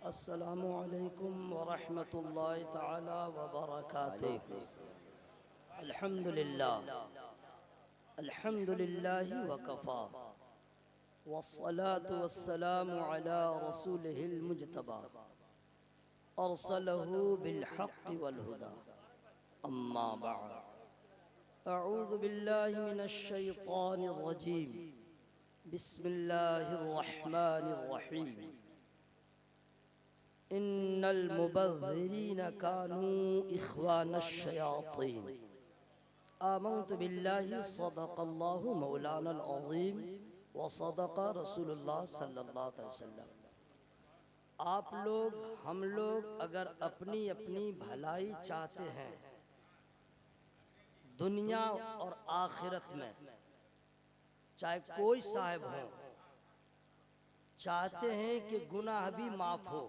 अस्सलामु अलैकुम वरहमतुल्लाहि तआला वबरकातुहू। अल्हम्दुलिल्लाहि वकफ़ा वस्सलातु वस्सलामु अला रसूलिहिल मुज्तबा अरसलहू बिलहक़्क़ि वल हुदा। अम्मा बअद, अऊज़ु बिल्लाहि मिनश शैतानिर रजीम। बिस्मिल्लाहिर रहमानिर रहीम। इन्नल मुबज़्ज़िरीना कानू इख़वानश शयातीन। आमन्तु बिल्लाहि सदक़ल्लाहु मौलानल अज़ीम व सदक़ रसूलुल्लाह सल्लल्लाहु अलैहि वसल्लम। आप लोग हम लोग अगर अपनी अपनी भलाई चाहते हैं दुनिया और आखिरत में, चाहे कोई साहिब हो, चाहते हैं कि गुनाह भी माफ हो,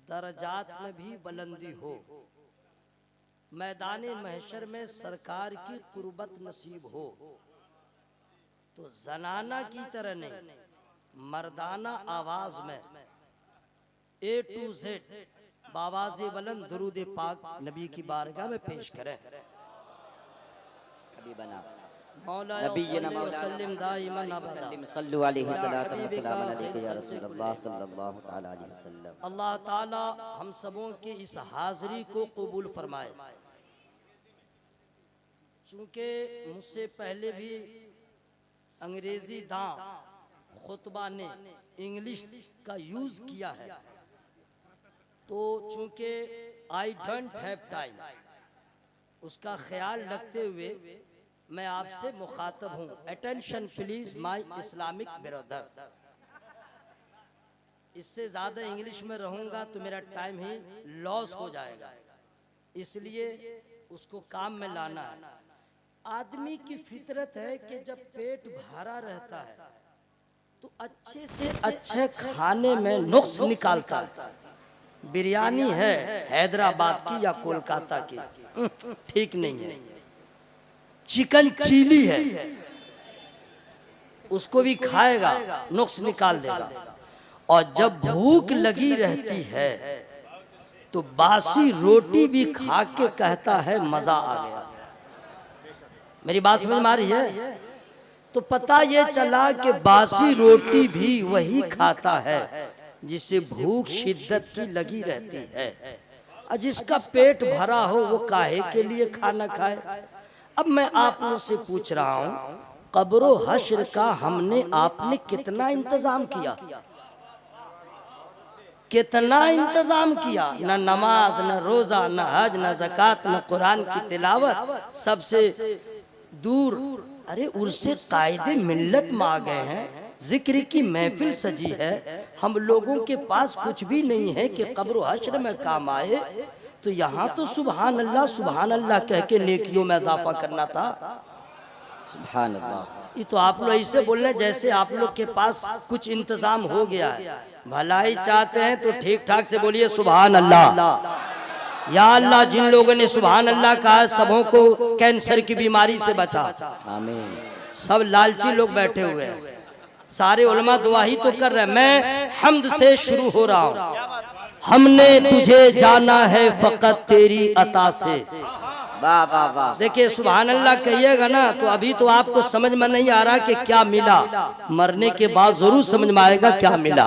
दर्जात में भी बुलंदी हो, मैदान महशर में सरकार की कुर्बत नसीब हो, तो जनाना की तरह नहीं, मर्दाना आवाज में A to Z बावाज़े बुलंद दुरूद पाक नबी की बारगाह में पेश करें। हबीबना मौला नबीना वसल्लिम दाइमन अबदा। सल्लु अलैहि सलातु व सलाम अलैका या रसूलल्लाह सल्लल्लाहु तआला अलैहि वसल्लम। अल्लाह ताला हम सबों की इस हाज़री को कबूल फरमाए। चूँकि मुझसे पहले भी अंग्रेजी दां खुतबा ने इंग्लिश का यूज़ किया है, तो चूँकि आई डोंट हैव टाइम, उसका ख्याल रखते हुए मैं आपसे मुखातब हूँ। Attention please my Islamic brother. इससे ज़्यादा इंग्लिश में रहूँगा तो मेरा टाइम ही लॉस हो जाएगा, इसलिए उसको काम में लाना है। आदमी की फितरत है कि जब पेट भरा रहता है तो अच्छे से अच्छे खाने में नुक्स निकालता है। बिरयानी है हैदराबाद की या कोलकाता की, ठीक नहीं है। चिकन चिली है, उसको भी खाएगा, नुक्स निकाल देगा। और जब भूख लगी रहती है तो बासी रोटी भी खा के कहता है मजा आ गया। मेरी बात समझ में आ रही है? तो पता ये चला कि बासी रोटी भी वही खाता है जिसे भूख शिद्दत की लगी रहती है। और जिसका पेट भरा हो वो काहे के लिए खाना खाए। अब मैं आप लोग से पूछ रहा हूँ, कब्रो हश्र का हमने आपने कितना इंतजाम किया? कितना इंतजाम किया? न नमाज, न रोजा, न हज, न ज़कात, न कुरान की तिलावत, सबसे दूर। अरे उर्से कायदे मिल्लत में आ गए हैं, जिक्र की महफिल सजी है, हम लोगों के पास कुछ भी नहीं है कि कब्र हश्र में काम आए। तो यहाँ तो सुभान अल्लाह कह के नेकियों में इजाफा करना था। सुभान अल्लाह। ये तो आप लोग ऐसे बोल रहे हैं जैसे आप लोग के पास कुछ इंतजाम हो गया है। भलाई चाहते हैं तो ठीक ठाक से बोलिए सुभान अल्लाह। या अल्लाह, जिन लोगों ने सुभान अल्लाह कहा सबों को कैंसर की बीमारी से बचा। आमीन। सब लालची लोग बैठे हुए हैं, सारे उलमा दुआ ही तो कर रहे हैं। मैं हम्द से शुरू हो रहा हूँ। हमने तुझे जाना है फकत तेरी अता से। वाह वाह वाह। देखिए सुभान अल्लाह कहिएगा ना तो अभी तो आपको समझ में नहीं आ रहा कि क्या मिला, मरने के बाद जरूर समझ में आएगा क्या मिला।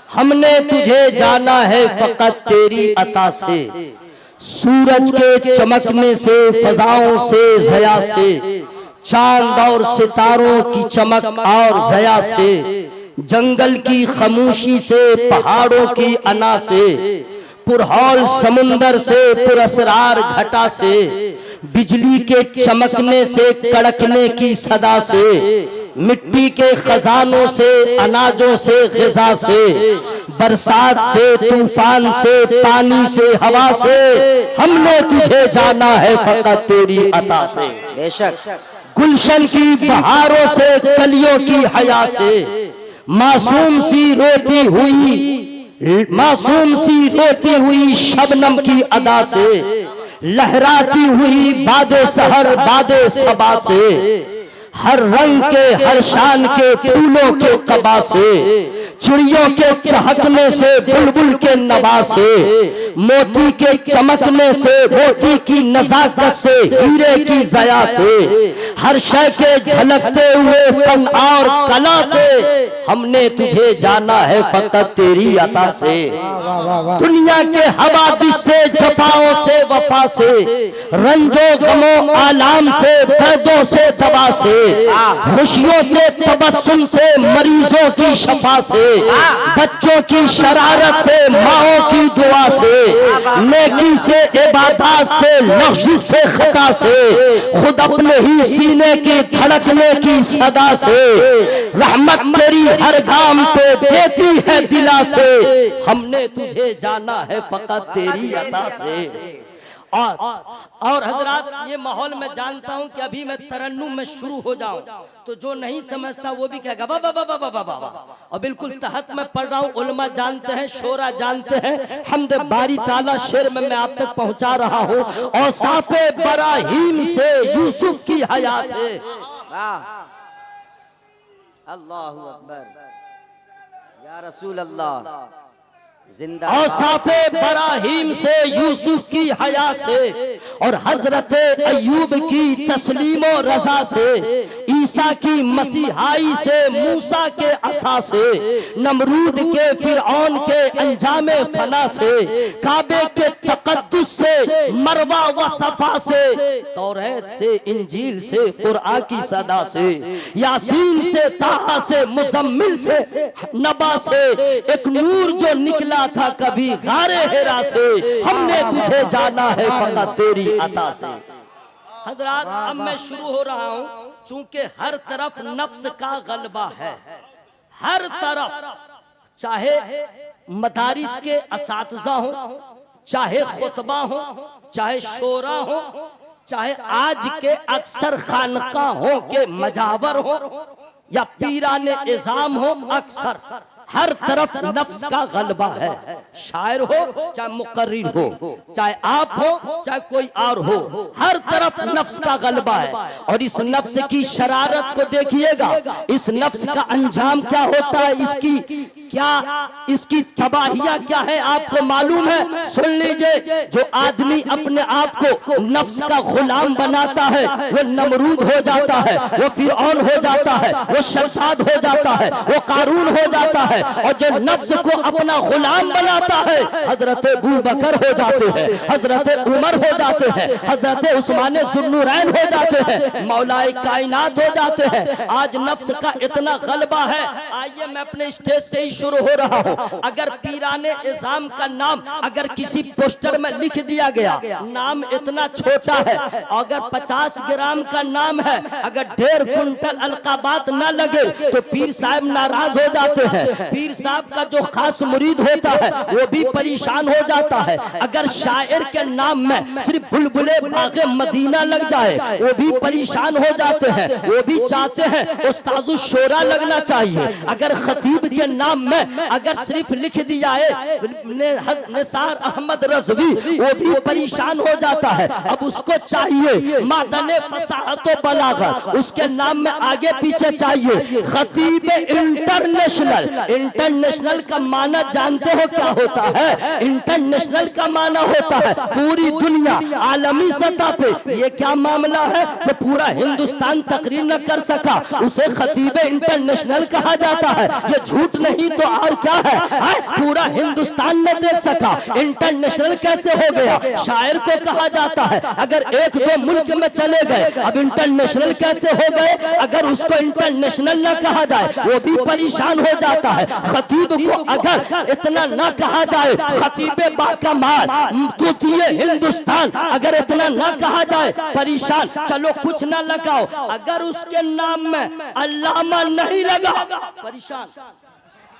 हमने तुझे जाना है फकत तेरी अता से, सूरज के चमकने से, फजाओं से, ज़या से, चांद और सितारों की चमक और ज़या से, जंगल की खामोशी से, पहाड़ों की अना से, पुरहौल समुंदर से, पुरअसरार घटा से, बिजली के चमकने से, कड़कने की सदा से, मिट्टी के खजानों से, अनाजों से, ग़िज़ा से, बरसात से, तूफान से, पानी से, हवा से, हमने तुझे जाना है फकत तेरी अता से। बेशक। गुलशन की बहारों से, कलियों की हया से, मासूम सी रोती हुई शबनम की अदा से, लहराती हुई बादे सहर बादे सबा से, हर रंग के हर शान के फूलों के कबा से, चिड़ियों के चहकने से, बुलबुल के नवा से, मोती के चमकने से, मोती की नजाकत से, हीरे की जया से, हर शय के झलकते हुए फन और कला से हमने तुझे जाना है फकत तेरी अता से। दुनिया के हवादिस से, जफाओं से, वफा से, रंजो गमो आलाम से, दर्दों से, दवा से, खुशियों से, तबस्सुम से, मरीजों की शफा से, बच्चों की शरारत से, माओ की दुआ से, नेकी से, इबादत से, लफ्ज़ से, खता से, खुद अपने ही सीने की धड़कने की सदा से, रहमत तेरी हर काम पे देती है दिला से, हमने तुझे जाना है फकत तेरी अता से। और हजरात, ये माहौल में जानता हूं कि अभी मैं तरन्नुम में शुरू हो जाऊं तो जो नहीं समझता वो भी कहेगा वाह वाह वाह वाह वाह वाह। और बिल्कुल तहत में पढ़ रहा हूं, उलमा जानते हैं, शोरा जानते हैं, हम्द बारी ताला शेर में मैं आप तक पहुंचा रहा हूं। और साफे बराहीम से, यूसुफ की हया से, अल्लाहु अकबर या रसूल अल्लाह, जिंदा और साफे बराहीम से, यूसुफ की हया से, और हजरत अयूब की तस्लीम और रजा से, ईसा की मसीहाई से, मूसा के असा से, नमरूद के फिरौन के अंजामे फना से, काबे के तकद्दुस से, मरवा व सफा से, तौरात से, इंजील से, कुरआन की सदा से, यासीन से, ताहा से, मुजम्मिल से, नबा से, एक नूर जो निकला था कभी गारे हेरा से, हमने तुझे जाना है फकत तेरी अता से। हजरात, अब मैं शुरू हो रहा हूं, चूंकि हर तरफ नफ्स का गलबा है, हर तरफ, चाहे मदारिस के असातिज़ा हो, चाहे खुतबा हो, चाहे शोरा हो, चाहे आज के अक्सर खानकाहों के मजावर हो या पीराने इज़ाम हो, अक्सर हर तरफ नफ्स का गलबा है। शायर हो चाहे मुकर्रिर हो, चाहे आप हो चाहे कोई और हो, हर तरफ नफ्स का गलबा है। और इस नफ्स की शरारत को देखिएगा, इस नफ्स का अंजाम क्या होता है, इसकी तबाहियां क्या है आपको मालूम है? सुन लीजिए, जो आदमी अपने आप को नफ्स का गुलाम बनाता है वो नमरूद हो जाता है, वो फिरौन हो जाता है, वो शद्दाद हो जाता है, वो कारून हो जाता है। और जो नफ्स को अपना गुलाम बनाता है, हजरत अबू बकर हो जाते हैं, हजरत उमर हो जाते हैं, हजरत उस्मान ज़ुन्नुरैन हो जाते हैं, मौलाए कायनात हो जाते हैं। आज नफ्स का इतना गलबा है, आइए मैं अपने स्टेज से ही शुरू हो रहा हूँ। अगर पीराने इज़ाम का नाम अगर किसी पोस्टर में लिख दिया गया, नाम इतना छोटा है, अगर 50 ग्राम का नाम है, अगर 1.5 कुंटल अलकाबात ना लगे तो पीर साहब नाराज हो जाते हैं। पीर साहब का जो खास मुरीद होता है वो भी परेशान हो जाता है। अगर शायर के नाम में सिर्फ बुलबुले बागे मदीना लग जाए वो भी परेशान हो जाते हैं, वो भी चाहते हैं उस्तादु शोरा लगना चाहिए। अगर खतीब के नाम में अगर सिर्फ लिख दिया है निसार अहमद रज़वी, वो भी परेशान हो जाता है। अब उसको चाहिए मादने फसाहत व बलागत, उसके नाम में आगे पीछे चाहिए खतीब इंटरनेशनल। इंटरनेशनल का माना जानते हो क्या होता है? इंटरनेशनल का माना होता है पूरी दुनिया, आलमी सतह पे। ये क्या मामला है जो पूरा हिंदुस्तान तकरीर न कर सका, उसे खतीब इंटरनेशनल कहा जाता है। ये झूठ नहीं तो और क्या है? पूरा हिंदुस्तान न देख सका, इंटरनेशनल कैसे हो गया? शायर को कहा जाता है, अगर 1-2 मुल्क में चले गए, अब इंटरनेशनल कैसे हो गए? अगर उसको इंटरनेशनल न कहा जाए वो भी परेशान हो जाता है। खतीब को अगर इतना ना कहा जाए, खतीबे बाकमाल तुतिए हिंदुस्तान, अगर इतना ना कहा जाए परेशान। चलो कुछ ना लगाओ, अगर उसके नाम में अल्लामा नहीं लगा परेशान,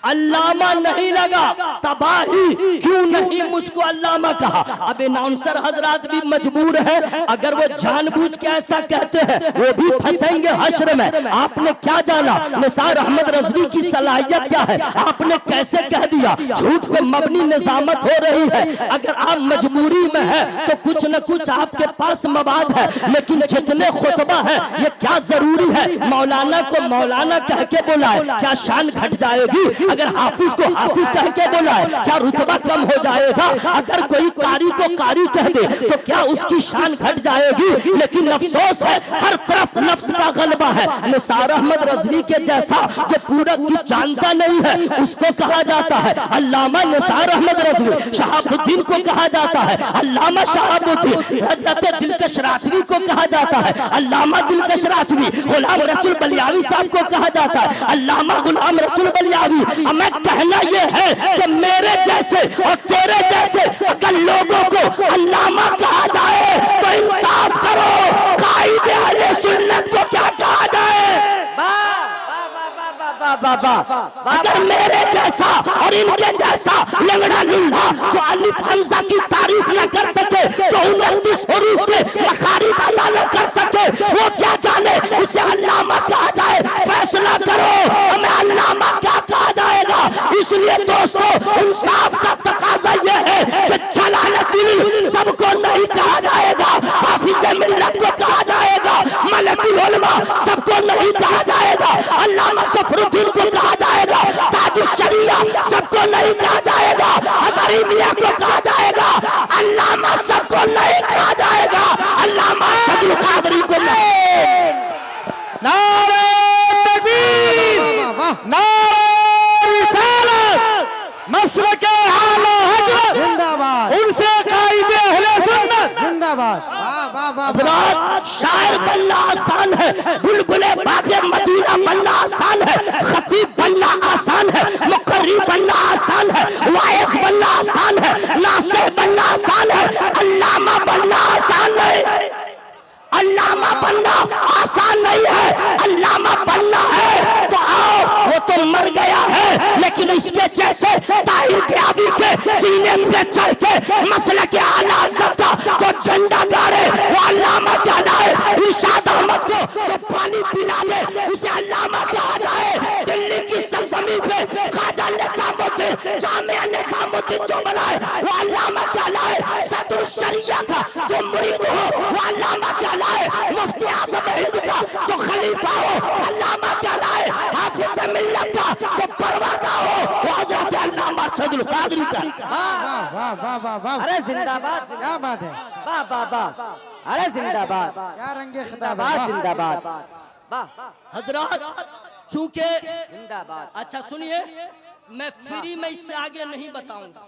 अल्लामा नहीं लगा तबाही। क्यों नहीं मुझको अल्लामा कहा? अब अनाउंसर हजरात भी मजबूर है, अगर वो जानबूझ के ऐसा कहते हैं वो भी फंसेंगे हश्र में। आपने क्या जाना निसार अहमद रज़वी की सलाहियत क्या है? आपने कैसे कह दिया? झूठ पे मबनी निजामत हो रही है। अगर आप मजबूरी में है तो कुछ न कुछ आपके पास मवाद है, लेकिन जितने खुतबा है ये क्या जरूरी है मौलाना को मौलाना कह के बुलाए? क्या शान घट जाएगी? अगर हाफिज को हाफिज कह के बोला है, क्या रुतबा कम हो जाएगा? अगर कोई कारी को कारी कह दे तो क्या उसकी शान घट जाएगी? लेकिन अफसोस है, हर तरफ नफ्स का गलबा है। निसार अहमद रज़वी के जैसा जो पूरब की जानता नहीं है, उसको कहा जाता है अल्लामा निसार अहमद रज़वी। शहाबुद्दीन को कहा जाता है अल्लामा शहाबुद्दीन। हज़रत दिलकश राजवी को कहा जाता है अल्लामा दिलकश राजवी। गुलाम रसूल बलियावी साहब को कहा जाता है अल्लामा गुलाम रसूल बलियावी। हमें कहना यह है कि मेरे जैसे और तेरे जैसे अगर लोगों को अल्लामा कहा जाए तो इंसाफ करो, कायदे अहले सुन्नत को क्या कहा जाए? अगर मेरे जैसा और इनके जैसा लंगड़ा लुल्हा जो अलिफ हमजा की तारीफ न कर सके, जो 29 हुरूफ के मखारिज अदा न कर सके, वो क्या जाने उसे अल्लामा कहा जाए? फैसला करो, हमें अल्लामा क्या कहा जाएगा? इसलिए दोस्तों, इंसाफ का तकाजा यह है कि जलालुद्दीन सबको नहीं कहा जाएगा, हाफिज मिल्लत को कहा जाएगा, मलकुल उलमा सबको नहीं कहा जाएगा, अल्लामा ज़फ़रुद्दीन को कहा जाएगा, ताजुश शरिया सबको नहीं कहा जाएगा, हज़ारी मियां को कहा जाएगा, अल्लामा सबको नहीं कहा जाएगा, अल्लामा अब्दुल कादरी को नहीं। नारे तकबीर, नारे रिसालत, मसलके आला हज़रत जिंदाबाद, उनसे कायदे अहले सुन्नत जिंदाबाद। हज़रात, शायर बनना आसान है, बुलबुले बाग़े मदीना बनना आसान है, खतीब बनना आसान है, मुक़र्री बनना आसान है, वाइस बनना आसान है, नासिर बनना आसान है, अल्लामा बनना आसान नहीं। अल्लामा बनना आसान नहीं है, अल्लामा बनना है तो आओ, वो तो मर गया है, लेकिन इसके जैसे ताहिर क़यादी के सीने पे चढ़ के मसले के आला हज़रत का जो झंडा गाड़े वो अल्लामा कहलाए। इरशाद अहमद को जो पानी पिला दे उसे अल्लामा कहा जाए। दिल्ली की सरजमीन पे ख्वाजा निज़ामुद्दीन, जामिया निज़ामुद्दीन जो बनाए वो अल्लामा कहलाए। सदरुल शरिया का जो मुरीद हो वो अल्लामा कहलाए। मुफ्ती आज़म हिंद का जो खलीफा हो अल्लामा कहलाए। हाफिज मिल्लत का जो परवादा हो वो हज़रत अल्लामा अरशदुल कादरी का। वाह वाह वाह वाह वाह, अरे जिंदाबाद, क्या बात है, वाह वाह वाह, अरे जिंदाबाद, क्या रंगे खिताबाद, जिंदाबाद, वाह हज़रात, चूंकि जिंदाबाद। अच्छा सुनिए, मैं फ्री में इससे आगे नहीं बताऊंगा।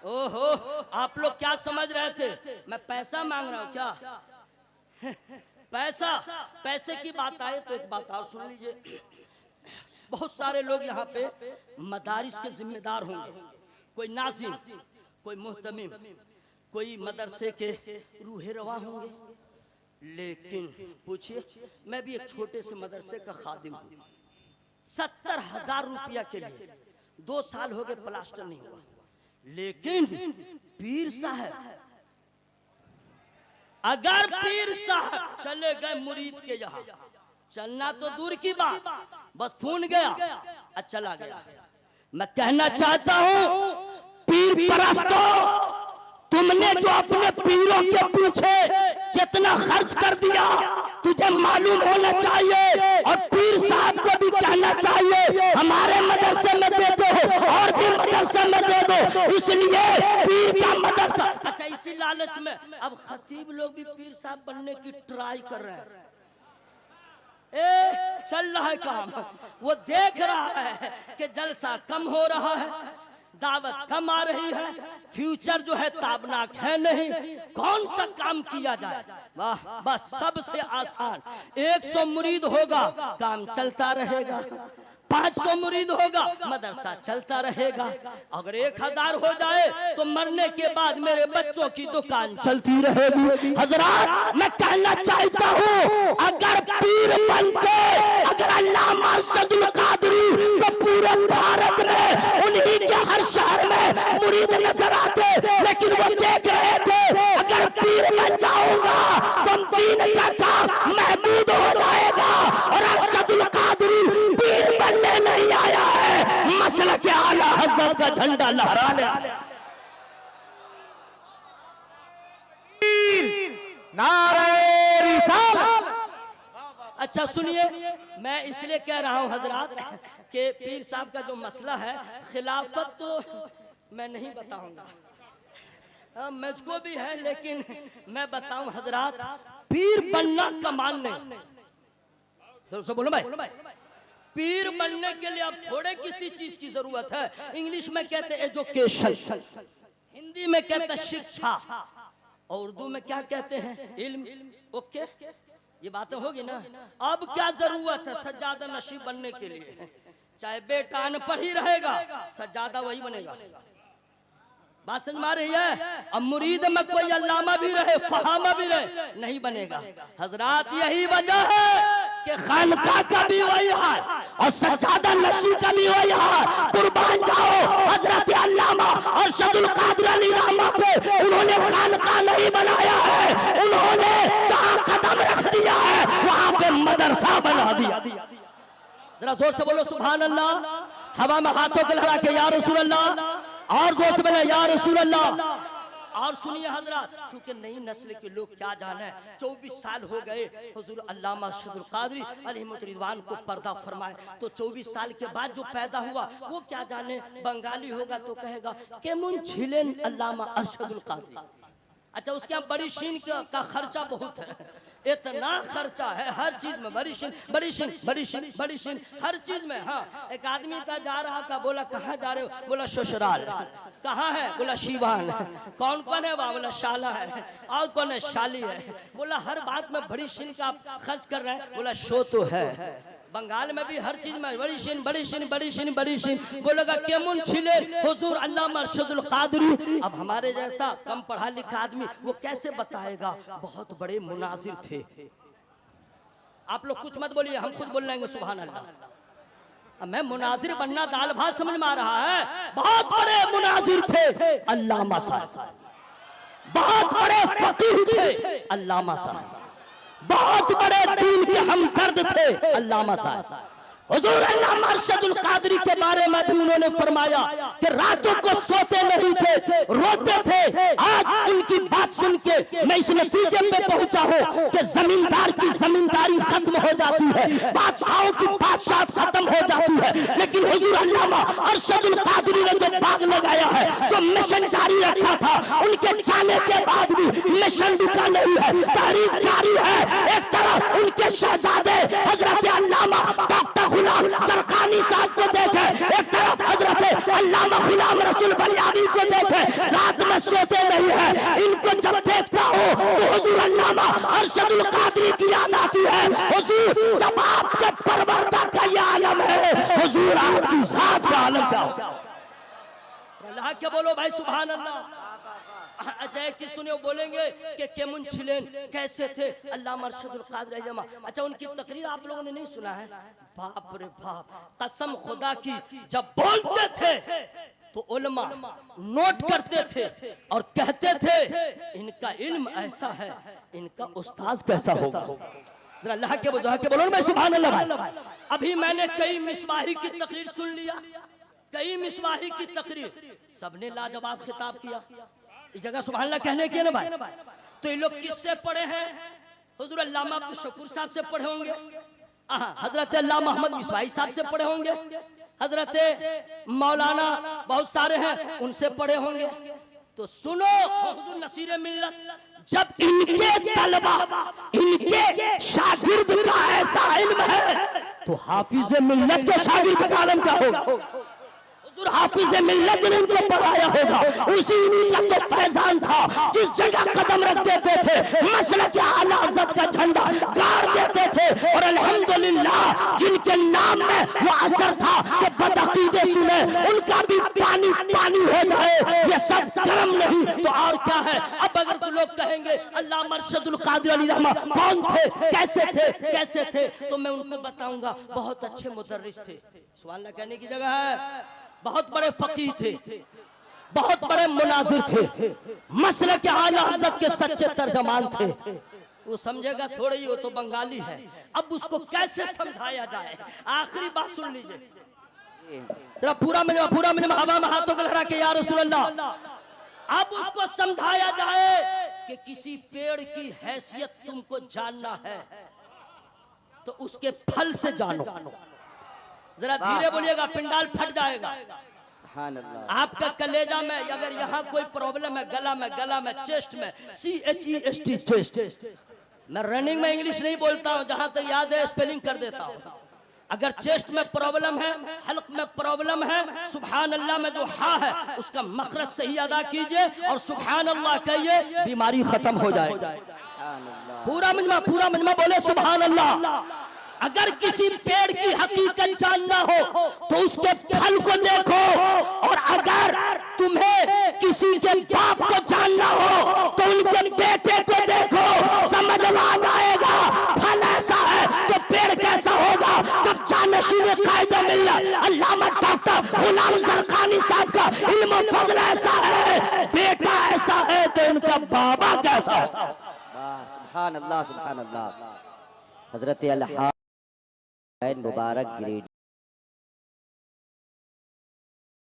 ओहो, आप लोग क्या समझ रहे थे मैं पैसा मांग रहा हूँ क्या? पैसा, पैसे की बात आए तो एक बात और सुन लीजिए। बहुत सारे लोग यहाँ पे मदारिस के जिम्मेदार होंगे, कोई नाज़िम, कोई मुहतमिम, कोई मदरसे के रूहे रवा होंगे। लेकिन पूछिए, मैं भी एक छोटे से मदरसे का खादिम हूँ। 70,000 रुपया के लिए 2 साल हो गए प्लास्टर नहीं हुआ। लेकिन पीर साहब, अगर पीर साहब चले गए मुरीद के यहाँ, चलना तो दूर की बात, बस फोन गया और चला गया। मैं कहना चाहता हूँ पीर परस्तों, तुमने जो अपने पीरों के पीछे कितना खर्च कर दिया तुझे मालूम होना चाहिए। और पीर साहब को भी कहना चाहिए हमारे मदरसे में दे दो और भी मदरसे में दे दो। इसलिए पीर का मदरसा, अच्छा इसी लालच में अब खतीब लोग भी पीर साहब बनने की ट्राई कर रहे हैं। चल रहा है काम, वो देख रहा है कि जलसा कम हो रहा है, दावत कम आ रही है, फ्यूचर जो है ताबनाक है नहीं, कौन सा काम किया जाए? वाह, बस सबसे आसान 100 मुरीद होगा, काम चलता रहेगा। 500 मुरीद होगा, मदरसा चलता रहेगा। अगर 1000 हो जाए तो मरने के बाद मेरे बच्चों की दुकान चलती रहेगी। हजरात, मैं कहना चाहता हूँ अगर पीर बनते, अगर अल्लामा अरशदुल कादरी तो पूरे भारत में उन्हीं के हर शहर में मुरीद नजर आते। लेकिन वो देख रहे थे अगर पीर बन जाऊंगा तो दीन का काम महमूद हो जाएगा। और अरशदुल कादरी पीर बनने नहीं आया है, मसलक के आला हज़रत का झंडा लहराने आया। नारे रिसालत। अच्छा सुनिए, मैं इसलिए कह रहा हूं हजरात कि पीर साहब का जो मसला है खिलाफत तो मैं नहीं बताऊंगा, मुझको भी है, लेकिन मैं बताऊं हजरात, पीर बनना कमाल नहीं। तो बोलो भाई, पीर बनने के लिए अब थोड़े किसी चीज की जरूरत है। इंग्लिश में कहते हैं एजुकेशन, हिंदी में कहते हैं शिक्षा, और उर्दू में क्या कहते हैं इल्म। ओके, ये बातें होगी ना। अब क्या जरूरत है सज्जादा नशीब बनने के लिए? चाहे बेटा अनपढ़ ही रहेगा, सज्जादा वही बनेगा। बात समझ में आ रही है? अब मुरीद में कोई अल्लामा भी रहे, फहामा भी रहे, नहीं बनेगा। हजरात यही वजह है कि खानका का भी वही हाल और सज्जादा नशी का भी वही हाल। कुर्बान जाओ हजरत अल्लामा अरशदुल कादिर अली रहमा पे, उन्होंने खानका नहीं बनाया है, उन्होंने जहां कदम रख दिया है वहां पे मदरसा बना दिया। जरा जोर से बोलो सुभान अल्लाह, हवा में हाथों को लहरा के या रसूल अल्लाह, और जोर से बोले या रसूल अल्लाह। और सुनिए हजरत, चूंकि नई नस्ल के लोग क्या जाने, 24 साल हो गए हुजूर अल्लामा अरशदुल कादरी अलैहि रिदवान को पर्दा फरमाए, तो 24 साल के बाद जो पैदा हुआ वो क्या जाने, बंगाली होगा तो कहेगा केमुन छिलेन अल्लामा अरशदुल कादरी। अच्छा, उसके यहाँ बड़ी शीन का खर्चा बहुत है, इतना खर्चा है हर चीज में, बड़ी शीन बड़ी शीन बड़ी शीन बड़ी शीन हर चीज में। हाँ, एक आदमी था जा रहा था, बोला कहाँ जा रहे हो? बोला ससुराल। कहाँ है? बोला शिवान। कौन कौन है वहाँ? बोला शाला है। और कौन है? शाली है। बोला हर बात में बड़ी शीन का आप खर्च कर रहे हैं? बोला शो तो है, बंगाल में भी हर चीज में बड़ी शीन बड़ी शीन बड़ी शीन बड़ी शीन। बोलेगा केमुन छिले हुजूर अल्लामा अरशदुल कादरी। अब हमारे जैसा कम पढ़ा लिखा आदमी वो कैसे बताएगा? बहुत बड़े मुनाजिर थे। आप लोग कुछ मत बोलिए, हम खुद बोल लेंगे सुभान अल्लाह। मैं मुनाजिर बनना दाल भात समझ में आ रहा है। बहुत बड़े मुनाजिर थे अल्लामा साहब, बहुत बड़े फकीह थे अल्लामा साहब, बहुत बड़े दीन के हमदर्द थे अल्लामा साहब। हुजूर अल्लामा अरशदुल कादरी के बारे में भी उन्होंने फरमाया कि रातों को सोते नहीं थे, रोते थे। आज उनकी बात सुन के मैं इस नतीजे पे पहुंचा हूं कि जमींदार की जमींदारी खत्म हो जाती है, बादशाहों की बादशाहत खत्म हो जाती है, लेकिन हुजूर अल्लामा अरशदुल कादरी ने जो बाग लगाया है, जो मिशन जारी रखा था, उनके जाने के बाद भी मिशन रुका नहीं है, तारीख जारी है। एक तरफ उनके शहजादे हजरत अल्लामा डॉक्टर गुलाम सरकानी साहब को देखे, एक तरफ हजरत अल्लामा गुलाम रसूल बलियानी को देखे, रात में सोते नहीं है। इनको जब देखता हो तो हुजूर अल्लामा अरशदुल कादरी की याद आती है। हुजूर जब आपके परवरदा का ये आलम है, हुजूर आपकी जात का आलम क्या होगा? अल्लाह के बोलो भाई सुभान अल्लाह। अच्छा एक चीज सुनिए, बोलेंगे कि केमुन छिलेन कैसे थे अल्लामा अरशदुल कादरी जमा। अच्छा, उनकी तकरीर आप लोगों ने नहीं सुना है? बाप रे बाप, कसम खुदा की, जब बोलते थे तो उलमा नोट करते थे और कहते थे इनका इल्म ऐसा है, इनका उस्ताद कैसा होगा। जरा अल्लाह के बोलो मैं सुभान अल्लाह भाई। अभी मैंने कई मिसबाही की तकरीर सुन लिया, कई मिसबाही की तकरीर, सबने लाजवाब खिताब किया। इस जगह सुभान अल्लाह कहने की है ना भाई। तो ये लोग किससे पढ़े हैं? हुजूर अल्लामा अब्दुल शकूर साहब से पढ़े होंगे, हजरत अल्लामा मोहम्मद मिसबाही साहब से पढ़े होंगे, हजरत मौलाना बहुत सारे हैं उनसे पढ़े होंगे। तो सुनो हुजूर नसीर मिल्लत, जब इनके तलबा इनके शागिर्द का ऐसा इल्म है तो हाफिज मिल्लत के शागिर्द का इल्म क्या होगा? हाफिज मिल्लत ने उनको पढ़ाया होगा, उसी का तो फैजान था। जिस जगह कदम रख देते थे मसलक के आला हज़रत का झंडा गाड़ देते थे, और अल्हम्दुलिल्लाह जिनके नाम में वो असर था कि बदअकीदे सुने उनका भी पानी पानी हो जाए, ये सब कर्म नहीं तो और क्या है। अब अगर कोई लोग कहेंगे अल्लामा अरशदुल कादरी अली रहमा कौन थे, कैसे थे, कैसे थे, तो मैं उनको बताऊंगा बहुत अच्छे मुदर्रिस थे। सुभान अल्लाह कहने की जगह है, बहुत बड़े फकीह थे, बहुत बड़े मुनाजिर थे, मसलक के आला हज़रत के सच्चे तर्जमान थे। वो समझेगा थोड़ी ही, वो तो बंगाली है। अब उसको कैसे समझाया जाए? आखिरी बात सुन लीजिए, पूरा मिले हवा में हाथों को लहरा के या रसूल अल्लाह। अब उसको समझाया जाए कि किसी पेड़ की हैसियत तुमको जानना है, तो उसके फल से जानो। जरा धीरे बोलिएगा, पिंडाल फट जाएगा। आपका कलेजा में अगर यहाँ कोई प्रॉब्लम है, गला में, चेस्ट में, CHEST चेस्ट। मैं रनिंग में इंग्लिश नहीं बोलता हूँ, जहां तक याद है स्पेलिंग कर देता हूँ। अगर चेस्ट में प्रॉब्लम है, हल्क में प्रॉब्लम है, सुभान अल्लाह में जो हा है उसका मखरज सही अदा कीजिए और सुभान अल्लाह कहिए, बीमारी खत्म हो जाएगी। पूरा मजमा बोले सुभान अल्लाह। अगर किसी पेड़ की हकीकत जानना हो तो उसके फल को देखो, और अगर तुम्हें किसी के बाप को जानना हो तो उनके बेटे को देखो, समझ में आ जाएगा। फल ऐसा है तो पेड़ कैसा होगा। जब जानशीन कायदे मिल्लत अल्लामा डॉक्टर गुलाम सरकानी साहब का इल्म फजल ऐसा है, बेटा ऐसा है तो उनका बाबा कैसा है। सुभान अल्लाह, सुभान अल्लाह। हजरत मुबारक ग्रेड